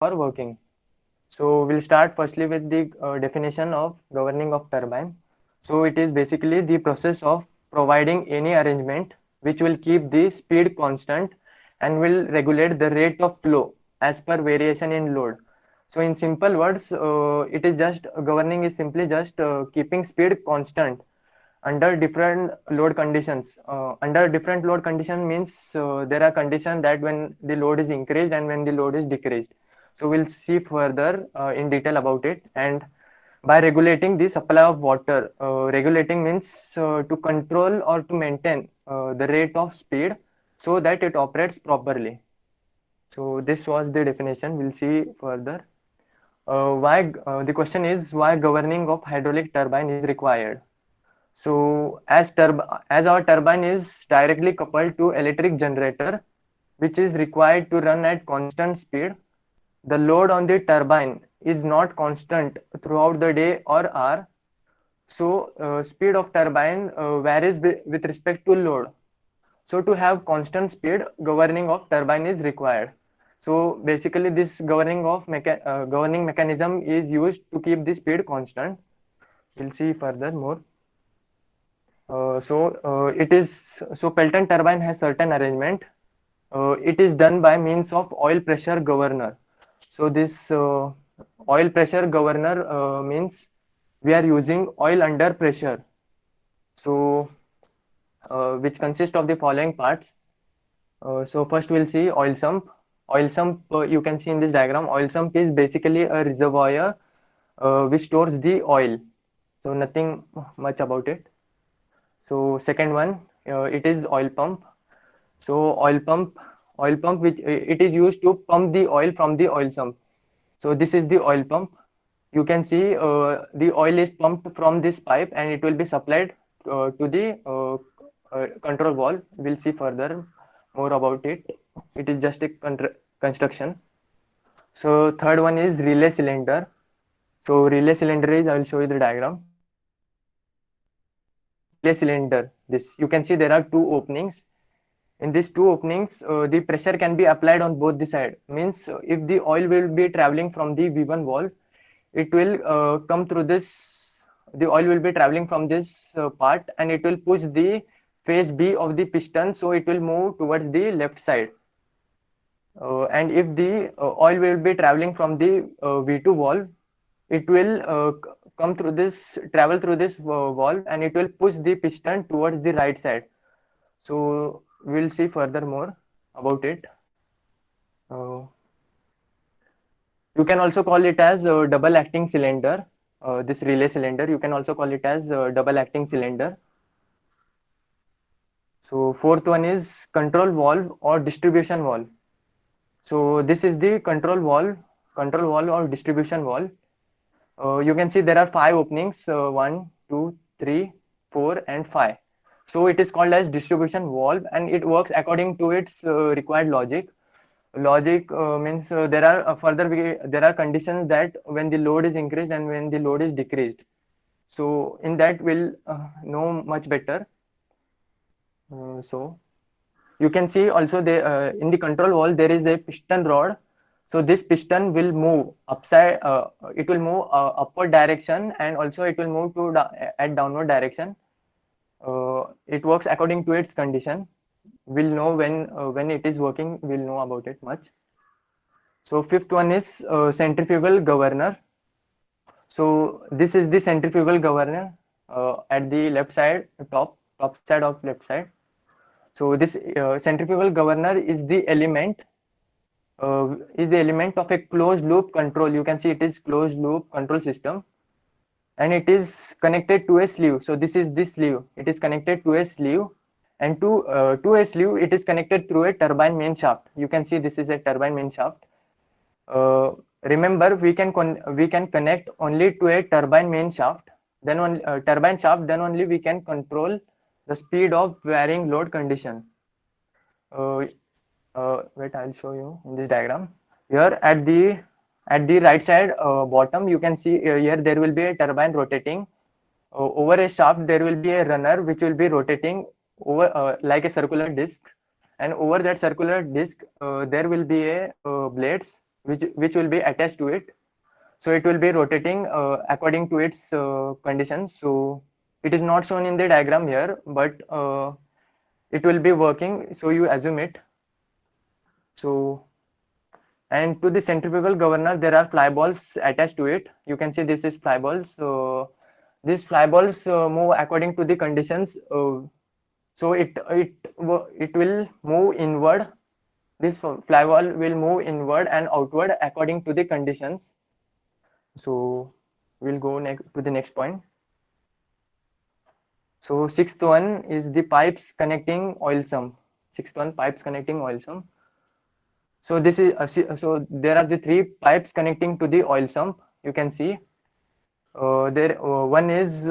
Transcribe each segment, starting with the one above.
for working. So we'll start firstly with the definition of governing of turbine. So it is basically the process of providing any arrangement which will keep the speed constant and will regulate the rate of flow as per variation in load. So in simple words, it is just governing is simply just keeping speed constant under different load conditions. Under different load condition means there are conditions that when the load is increased and when the load is decreased. So we'll see further in detail about it. And by regulating the supply of water, regulating means to control or to maintain the rate of speed so that it operates properly. So this was the definition. We'll see further. Why the question is why governing of hydraulic turbine is required. So as our turbine is directly coupled to electric generator, which is required to run at constant speed, the load on the turbine is not constant throughout the day or hour. So speed of turbine varies with respect to load. So to have constant speed, governing of turbine is required. So basically, this governing mechanism is used to keep the speed constant. We'll see further more. It is so Pelton turbine has certain arrangement. It is done by means of oil pressure governor. So this oil pressure governor means we are using oil under pressure. So which consists of the following parts. So first we'll see oil sump. Oil sump you can see in this diagram. Oil sump is basically a reservoir which stores the oil. So nothing much about it. So second one, it is oil pump. So oil pump which it is used to pump the oil from the oil sump. So this is the oil pump. You can see the oil is pumped from this pipe and it will be supplied to the control valve. We'll see further more about it. It is just a construction. So third one is relay cylinder. So relay cylinder is, I will show you the diagram. Relay cylinder. This you can see there are two openings. In these two openings, the pressure can be applied on both the side. Means if the oil will be traveling from the V1 valve, it will come through this. The oil will be traveling from this part and it will push the phase B of the piston, so it will move towards the left side. And if the oil will be traveling from the V2 valve, it will travel through this valve and it will push the piston towards the right side. So we'll see further more about it. Uh, you can also call it as a double acting cylinder. This relay cylinder, you can also call it as a double acting cylinder. So fourth one is control valve or distribution valve. So this is the control valve or distribution valve. You can see there are five openings, 1, 2, 3, 4 and 5. So it is called as distribution valve and it works according to its required logic. Logic means there are conditions that when the load is increased and when the load is decreased. So in that we'll know much better. So you can see also in the control valve there is a piston rod. So this piston will move upside. It will move upward direction and also it will move to at downward direction. It works according to its condition. We'll know when it is working. We'll know about it much. So fifth one is centrifugal governor. So this is the centrifugal governor at the left side, top side of left side. So this centrifugal governor is the element of a closed loop control. You can see it is closed loop control system and it is connected to a sleeve. So this is the sleeve. It is connected to a sleeve and to a sleeve it is connected through a turbine main shaft. You can see this is a turbine main shaft. Remember we can connect only to a turbine main shaft, then on turbine shaft, then only we can control the speed of varying load condition. Wait, I'll show you in this diagram. Here at the right side bottom, you can see here there will be a turbine rotating. Over a shaft there will be a runner which will be rotating over like a circular disc, and over that circular disc there will be a blades which will be attached to it. So it will be rotating according to its conditions. So it is not shown in the diagram here, but it will be working, so you assume it. So, and to the centrifugal governor there are fly balls attached to it. You can see this is fly balls. So these fly balls move according to the conditions. So it will move inward. This fly ball will move inward and outward according to the conditions. So we'll go next to the next point. So sixth one is the pipes connecting oil sump. Sixth one, pipes connecting oil sump. So this is so there are the three pipes connecting to the oil sump. You can see there one is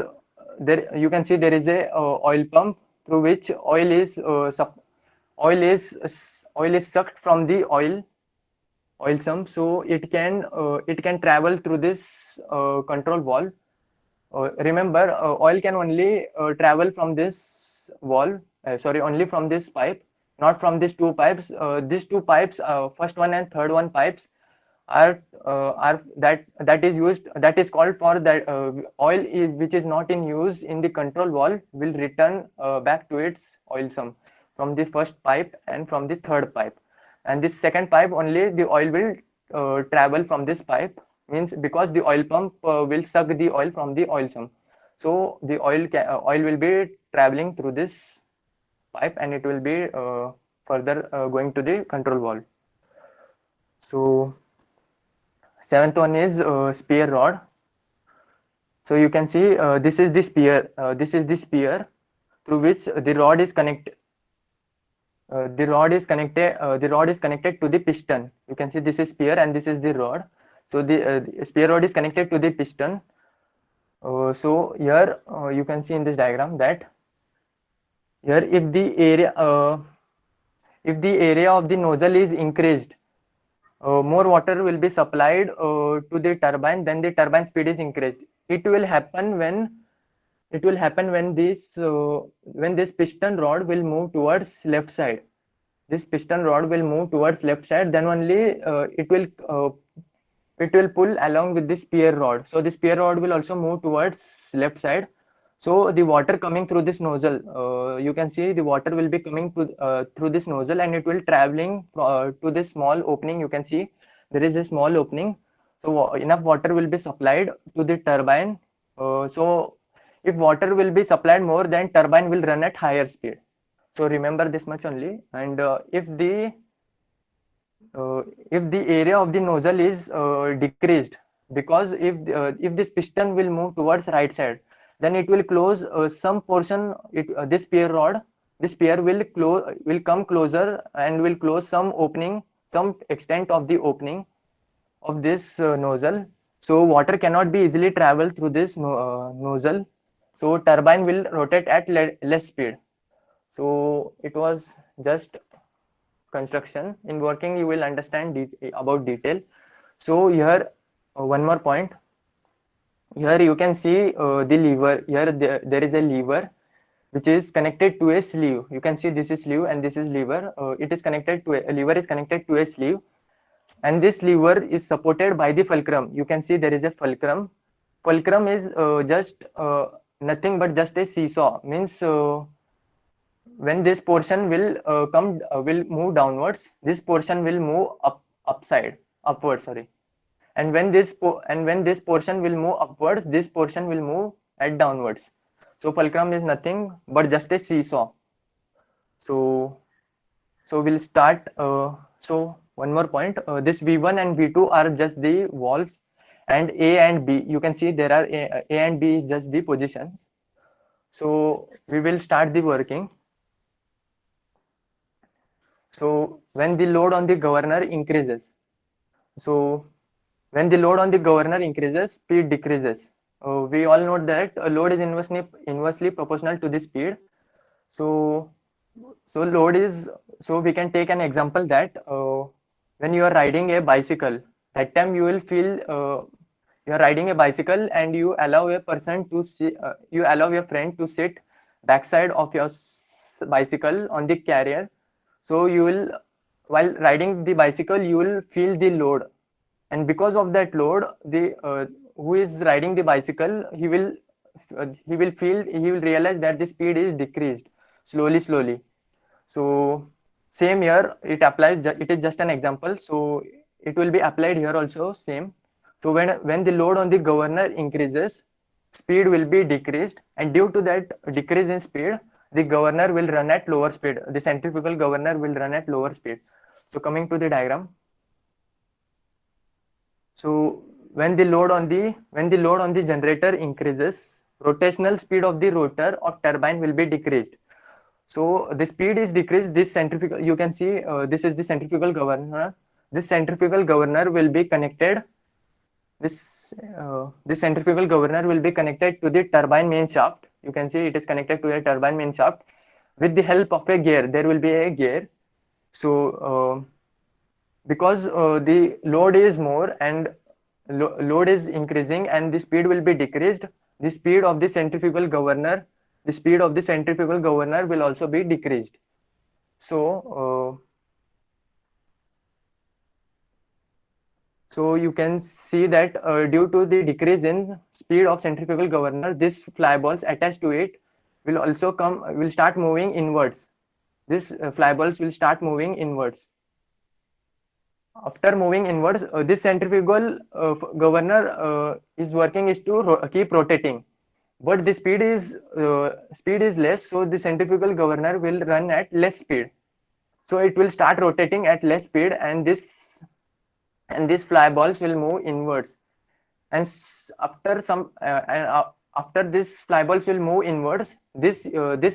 there. You can see there is a oil pump through which oil is oil is sucked from the oil sump. So it can travel through this control valve. Remember, oil can only travel from this valve. Sorry, only from this pipe, not from these two pipes. These two pipes, first one and third one pipes, are that is used. That is called for that oil is, which is not in use in the control valve will return back to its oil sump from the first pipe and from the third pipe. And this second pipe only the oil will travel from this pipe, means because the oil pump will suck the oil from the oil sump. So the oil will be traveling through this pipe and it will be further going to the control valve. So seventh one is spear rod. So you can see this is the spear. This is the spear through which the rod is connected. The rod is connected. The rod is connected to the piston. You can see this is spear and this is the rod. So the spear rod is connected to the piston. So here you can see in this diagram that here if the area of the nozzle is increased, more water will be supplied to the turbine, then the turbine speed is increased. It will happen when this piston rod will move towards left side. This piston rod will move towards left side, then only it will pull along with the spear rod. So the spear rod will also move towards left side. So the water coming through this nozzle, you can see the water will be coming through this nozzle and it will traveling to this small opening. You can see there is a small opening. So enough water will be supplied to the turbine. So if water will be supplied more, then turbine will run at higher speed. So remember this much only. And if the area of the nozzle is decreased, because if this piston will move towards right side, then it will close some portion. This spear will come closer and will close some opening, some extent of the opening of this nozzle. So water cannot be easily travel through this nozzle. So turbine will rotate at less speed. So it was just construction. In working you will understand about detail. So here one more point. Here you can see the lever. Here there is a lever which is connected to a sleeve. You can see this is sleeve and this is lever. It is connected to a lever is connected to a sleeve, and this lever is supported by the fulcrum. You can see there is a fulcrum. Fulcrum is just nothing but just a seesaw. Means when this portion will move downwards, this portion will move upward, sorry. And when this portion will move upwards, this portion will move at downwards. So fulcrum is nothing but just a seesaw. So we'll start. So one more point. This V1 and V2 are just the valves, and A and B. You can see there are A and B is just the positions. So we will start the working. So when the load on the governor increases, so when the load on the governor increases, speed decreases. We all know that a load is inversely proportional to the speed. So load is, so we can take an example that when you are riding a bicycle, that time you will feel you are riding a bicycle and you allow a person to you allow your friend to sit backside of your bicycle on the carrier. So you will, while riding the bicycle, you will feel the load. and because of that load, the who is riding the bicycle, he will realize that the speed is decreased slowly. So same here, it applies, it is just an example, so it will be applied here also same. So when the load on the governor increases, speed will be decreased, and due to that decrease in speed, the governor will run at lower speed, the centrifugal governor will run at lower speed. So coming to the diagram, so when the load on the generator increases, rotational speed of the rotor or turbine will be decreased. So the speed is decreased. This centrifugal, you can see, this is the centrifugal governor. This centrifugal governor will be connected. This centrifugal governor will be connected to the turbine main shaft. You can see it is connected to the turbine main shaft with the help of a gear. There will be a gear. So because the load is more and load is increasing and the speed will be decreased, the speed of the centrifugal governor, will also be decreased. So you can see that due to the decrease in speed of centrifugal governor, these fly balls attached to it will start moving inwards. These fly balls will start moving inwards. After moving inwards, this centrifugal governor is working is to keep rotating, but the speed is less, so the centrifugal governor will run at less speed. So it will start rotating at less speed, and these fly balls will move inwards. And after this fly balls will move inwards, this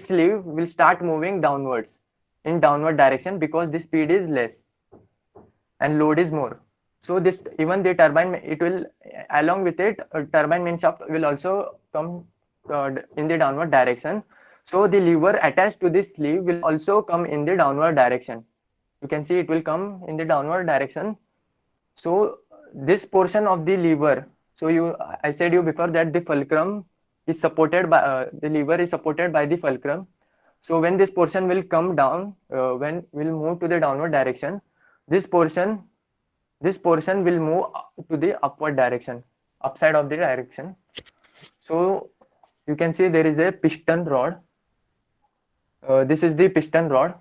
sleeve will start moving downwards in downward direction because the speed is less and load is more. So this, even the turbine, it will, along with it, turbine main shaft will also come in the downward direction. So the lever attached to this sleeve will also come in the downward direction. You can see it will come in the downward direction. So this portion of the lever, I said you before that the fulcrum is supported by the lever is supported by the fulcrum. So when this portion will come down, when will move to the downward direction, this portion will move to the upward direction, upside of the direction. So you can see there is a piston rod. This is the piston rod.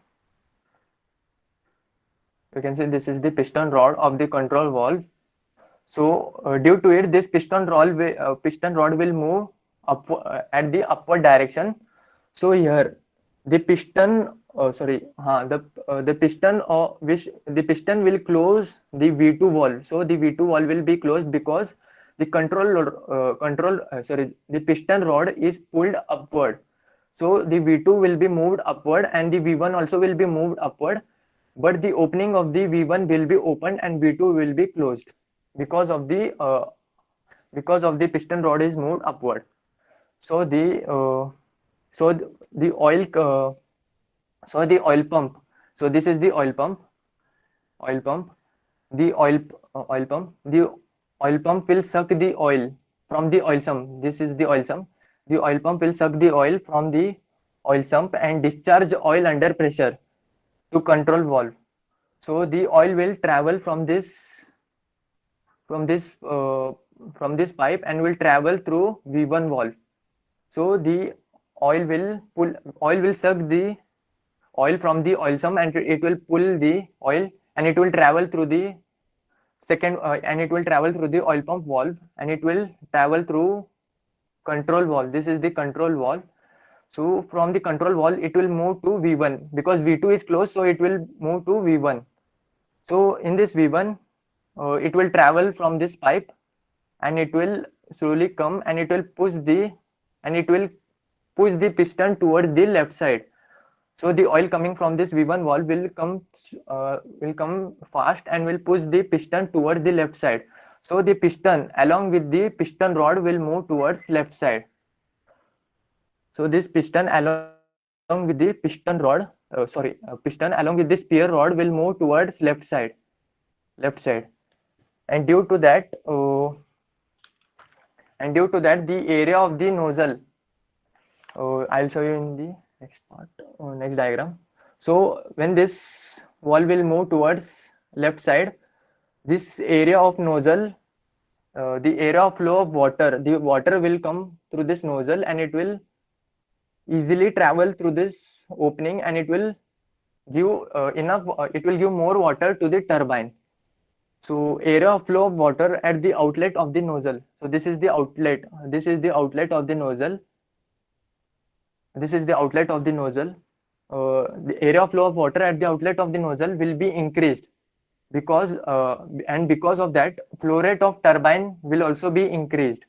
You can see this is the piston rod of the control valve. So due to it, this piston rod will move up at the upward direction. So here the piston, the piston the piston will close the V2 valve. So the V2 valve will be closed because the the piston rod is pulled upward. So the V2 will be moved upward and the V1 also will be moved upward, but the opening of the V1 will be opened and V2 will be closed because of the piston rod is moved upward. So the oil the oil pump. So this is the oil pump. The oil pump will suck the oil from the oil sump. This is the oil sump. The oil pump will suck the oil from the oil sump and discharge oil under pressure to control valve. So the oil will travel from this pipe and will travel through V1 valve. So the oil will suck the oil from the oil sump and it will pull the oil and it will travel through the oil pump valve and it will travel through control valve. This is the control valve. So from the control valve it will move to V1 because V2 is closed, so it will move to V1. So in this V1 it will travel from this pipe and it will slowly come and it will push the piston towards the left side. So the oil coming from this V1 valve will come fast and will push the piston towards the left side. So the piston along with the piston rod will move towards left side. So this piston along with the piston along with this spear rod will move towards left side. And due to that the area of the nozzle, I'll show you in the next diagram. So when this valve will move towards left side, this area of nozzle, the area of flow of water, the water will come through this nozzle and it will easily travel through this opening, and it will give it will give more water to the turbine. So area of flow of water at the outlet of the nozzle. So this is the outlet. This is the outlet of the nozzle. This is the outlet of the nozzle. The area of flow of water at the outlet of the nozzle will be increased because of that, flow rate of turbine will also be increased.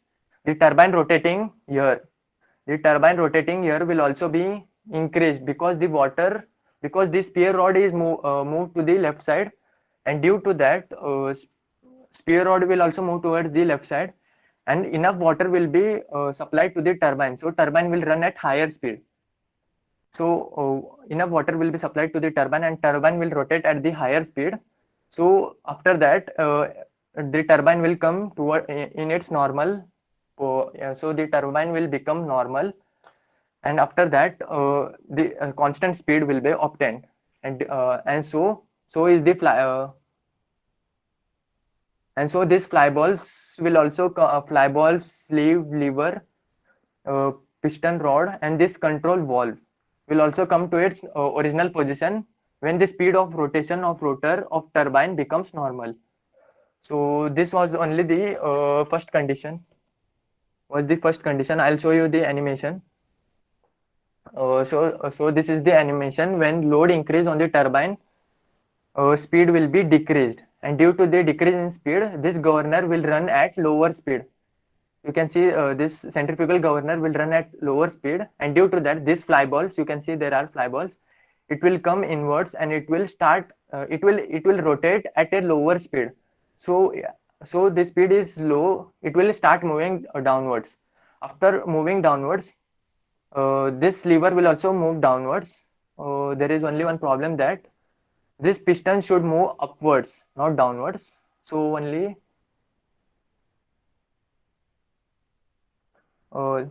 The turbine rotating here, the turbine rotating here will also be increased because the water, because this spear rod is moved to the left side, and due to that, spear rod will also move towards the left side, and enough water will be supplied to the turbine. So turbine will run at higher speed. So enough water will be supplied to the turbine, and turbine will rotate at the higher speed. So after that, the turbine will come toward in its normal. So the turbine will become normal, and after that, the constant speed will be obtained, and so is the fly. And so these fly balls will also fly ball, sleeve, lever, uh, piston rod, and this control valve will also come to its original position when the speed of rotation of rotor of turbine becomes normal. So this was only the first condition. Was the first condition. I'll show you the animation. So this is the animation. When load increase on the turbine, speed will be decreased, and due to the decrease in speed, this governor will run at lower speed. You can see this centrifugal governor will run at lower speed, and due to that, these fly balls, you can see there are fly balls, it will come inwards and it will start it will rotate at a lower speed. So so the speed is low, it will start moving downwards. After moving downwards, this lever will also move downwards. There is only one problem, that this piston should move upwards, not downwards. So only uh,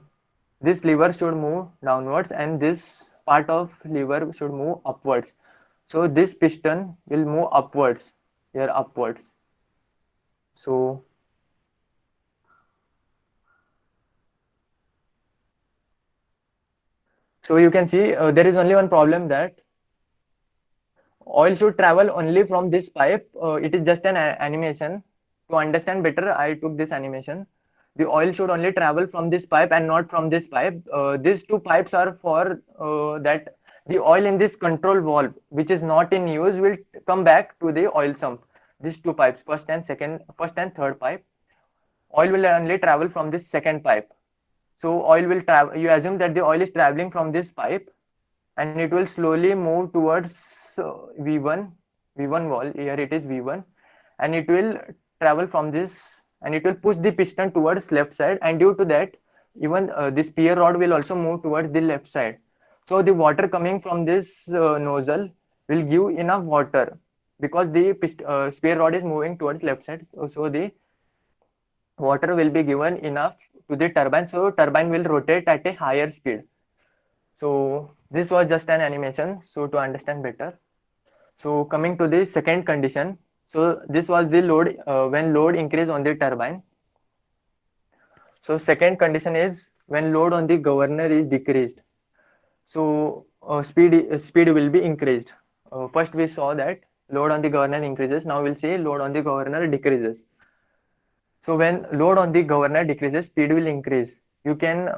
this lever should move downwards, and this part of lever should move upwards. So this piston will move upwards, here upwards. So you can see there is only one problem, that oil should travel only from this pipe. It is just an animation. To understand better, I took this animation. The oil should only travel from this pipe and not from this pipe. These two pipes are for that the oil in this control valve, which is not in use, will come back to the oil sump. These two pipes, first and third pipe, oil will only travel from this second pipe. So oil will travel. You assume that the oil is traveling from this pipe, and it will slowly move towards V1 wall. Here it is V1, and it will travel from this, and it will push the piston towards left side, and due to that, even this spear rod will also move towards the left side. So the water coming from this nozzle will give enough water, because the spear rod is moving towards left side. So the water will be given enough to the turbine, so turbine will rotate at a higher speed. So this was just an animation, so to understand better. So coming to the second condition, so this was the load when load increase on the turbine. So second condition is when load on the governor is decreased. So speed will be increased. First we saw that load on the governor increases. Now we'll see load on the governor decreases. So when load on the governor decreases, speed will increase. You can,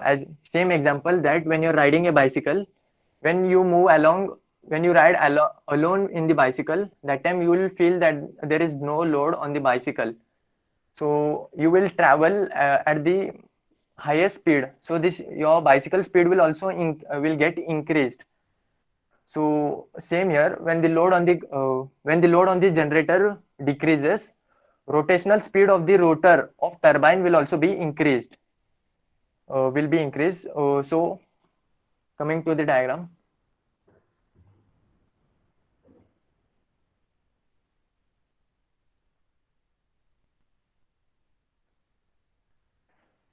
as same example, that when you're riding a bicycle, when you move along, when you ride alone in the bicycle, that time you will feel that there is no load on the bicycle. So you will travel at the highest speed. So this your bicycle speed will also will get increased. So same here, when the load on the generator decreases, rotational speed of the rotor of turbine will also be increased. So coming to the diagram.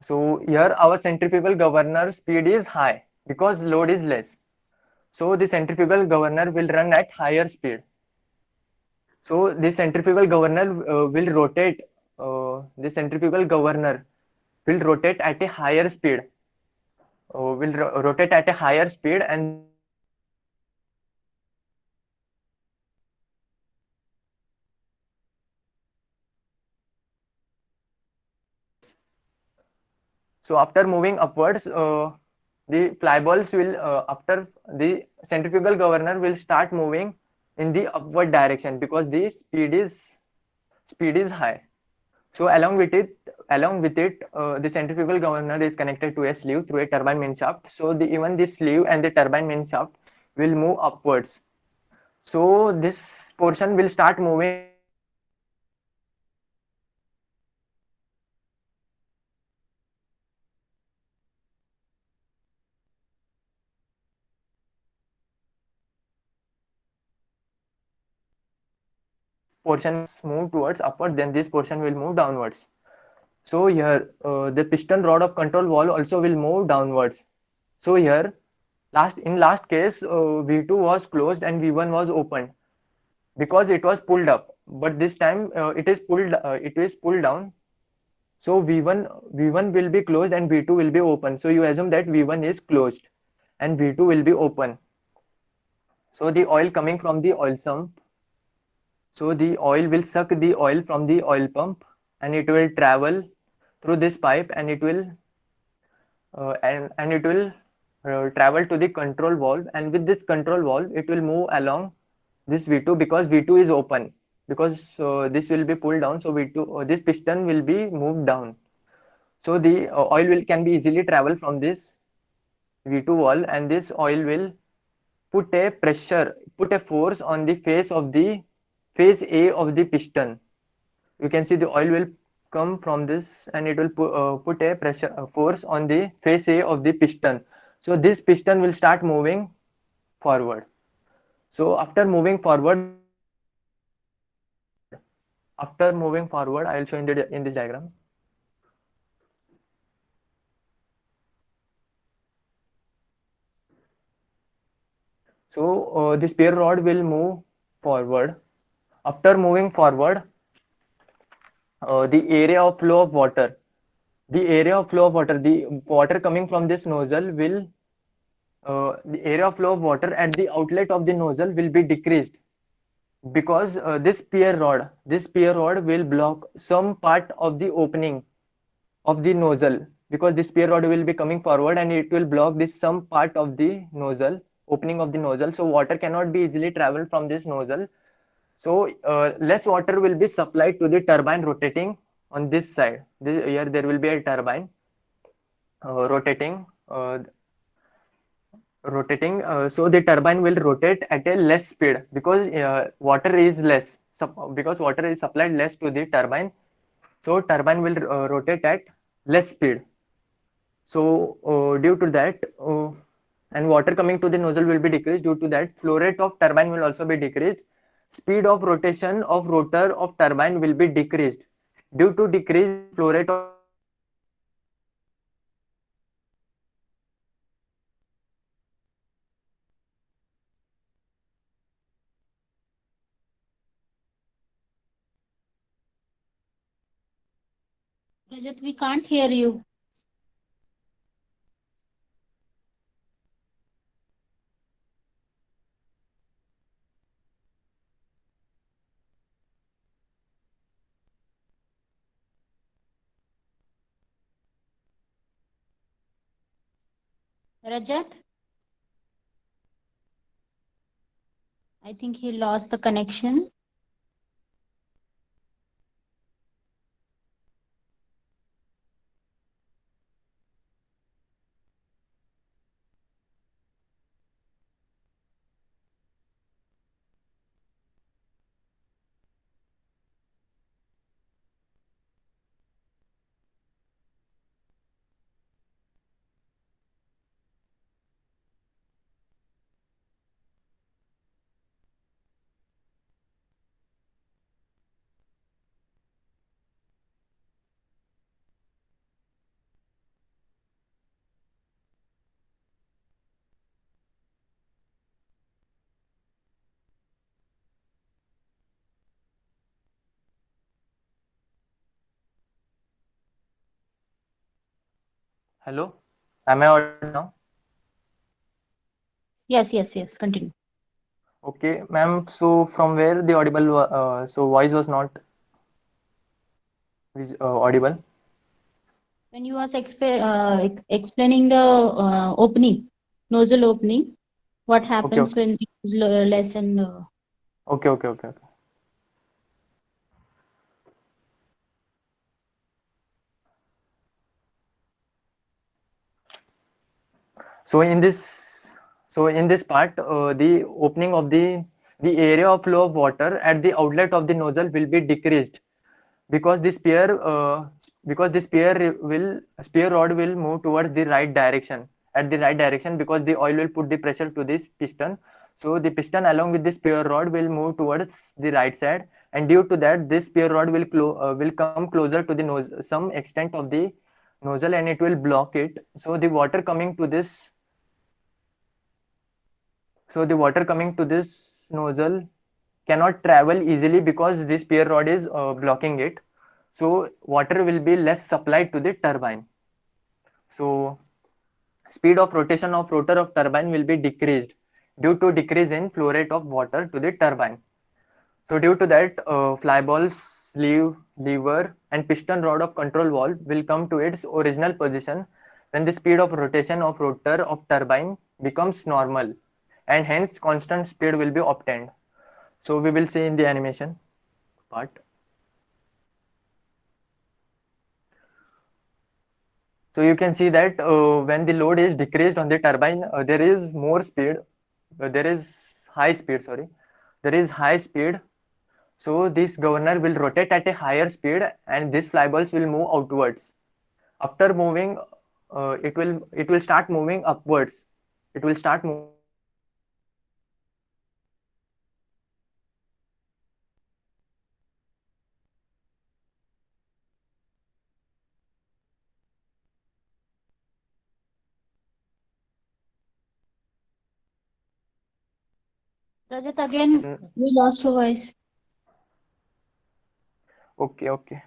So here our centrifugal governor speed is high because load is less. So the centrifugal governor will run at higher speed. So this centrifugal governor will rotate. The centrifugal governor will rotate at a higher speed. Rotate at a higher speed, and this centrifugal governor will move upwards. So after moving upwards, the fly balls will after the centrifugal governor will start moving in the upward direction because the speed is high. So along with it, the centrifugal governor is connected to a sleeve through a turbine main shaft. So even the sleeve and the turbine main shaft will move upwards. So this portion will start moving portion is moved towards upward, then this portion will move downwards. So here the piston rod of control valve also will move downwards. So here last case V2 was closed and V1 was opened because it was pulled up. But this time it is pulled down. So V1 will be closed and V2 will be open. So you assume that V1 is closed and V2 will be open. So the oil coming from the oil sump. So the oil will suck the oil from the oil pump and it will travel through this pipe and it will travel to the control valve, and with this control valve it will move along this V2 because V2 is open, because this will be pulled down, so V2 this piston will be moved down. So the oil will can be easily travel from this V2 valve, and this oil will put a force on the face A of the piston. You can see the oil will come from this and it will put a force on the face A of the piston. So this piston will start moving forward. So after moving forward, I will show in this diagram. So this spear rod will move forward. After moving forward, the area of flow of water, the water coming from this nozzle will the area of flow of water at the outlet of the nozzle will be decreased because this spear rod will block some part of the opening of the nozzle, because this spear rod will be coming forward and it will block this some part of the nozzle, opening of the nozzle, so water cannot be easily travel from this nozzle. So less water will be supplied to the turbine rotating on this side. Here there will be a turbine rotating, so the turbine will rotate at a less speed because water is less, because water is supplied less to the turbine, so turbine will rotate at less speed. So due to that, and water coming to the nozzle will be decreased. Due to that, flow rate of turbine will also be decreased. Speed of rotation of rotor of turbine will be decreased. Due to decreased flow rate of Rajat, we can't hear you. Rajat, I think he lost the connection. Hello, am I audible now? Yes. Continue. Okay, ma'am. So from where the audible, so voice was not audible. When you was explaining the opening, nozzle opening, what Okay, happens okay, when it is less and okay. So in this, so in this part, the opening of the area of flow of water at the outlet of the nozzle will be decreased because the spear rod will move towards the right direction at the right direction because the oil will put the pressure to this piston. So the piston along with the spear rod will move towards the right side, and due to that this spear rod will come closer to the nose some extent of the nozzle, and it will block it. So the water coming to this so the water coming to this nozzle cannot travel easily because this spear rod is blocking it. So water will be less supplied to the turbine. So speed of rotation of rotor of turbine will be decreased due to decrease in flow rate of water to the turbine. So due to that, flyball, sleeve, lever, and piston rod of control valve will come to its original position when the speed of rotation of rotor of turbine becomes normal, and hence constant speed will be obtained. So we will see in the animation part. So you can see that when the load is decreased on the turbine, there is more speed. There is high speed. Sorry, there is high speed. So this governor will rotate at a higher speed, and these flyballs will move outwards. After moving, it will start moving upwards. It will start moving upwards, and due to that, Rajat, again mm, we lost your voice. okay.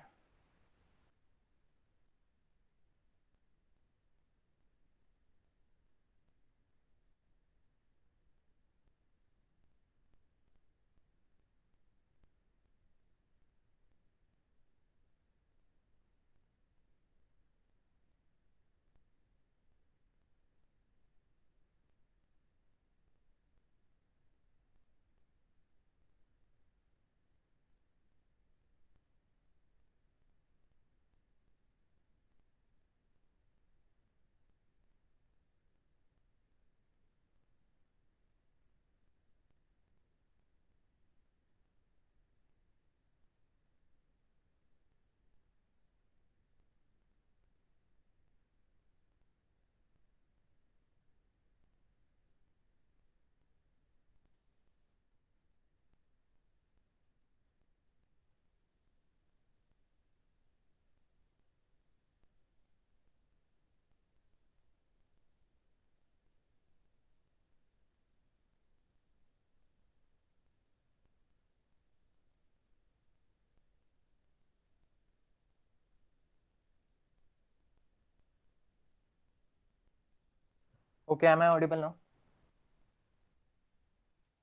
Okay, am I audible now?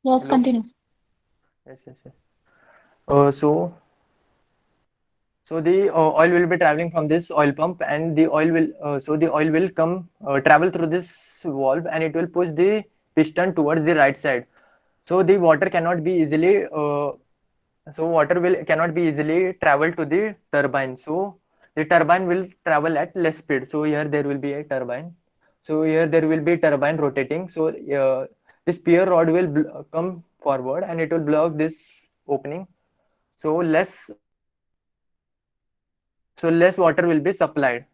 Yes, Hello. continue. Yes. So the oil will be traveling from this oil pump, and the oil will come travel through this valve, and it will push the piston towards the right side. So the water cannot be easily water will cannot be easily travel to the turbine. So the turbine will travel at less speed. So here there will be a turbine. So here there will be turbine rotating. So this spear rod will come forward, and it will block this opening. So less water will be supplied.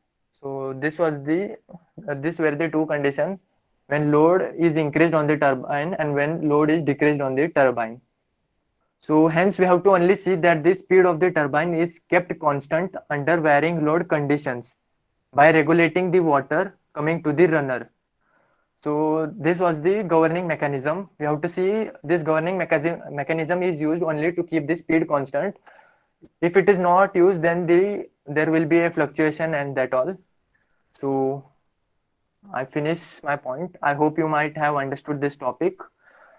So this were the two conditions when load is increased on the turbine and when load is decreased on the turbine. So hence we have to only see that the speed of the turbine is kept constant under varying load conditions by regulating the water coming to the runner. So this was the governing mechanism. We have to see this governing mechanism is used only to keep the speed constant. If it is not used, then there will be a fluctuation and that all. So I finish my point. I hope you might have understood this topic.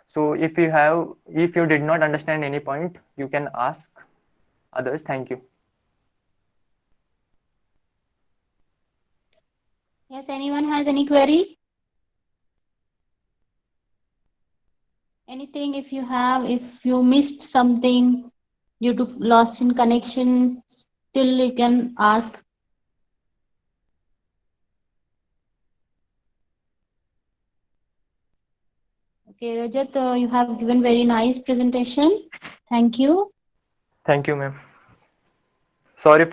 So if you did not understand any point, you can ask others. Thank you. Yes, anyone has any query? Anything if you have, if you missed something due to loss in connection, still you can ask. Okay, Rajat, you have given very nice presentation. Thank you. Thank you, ma'am. Sorry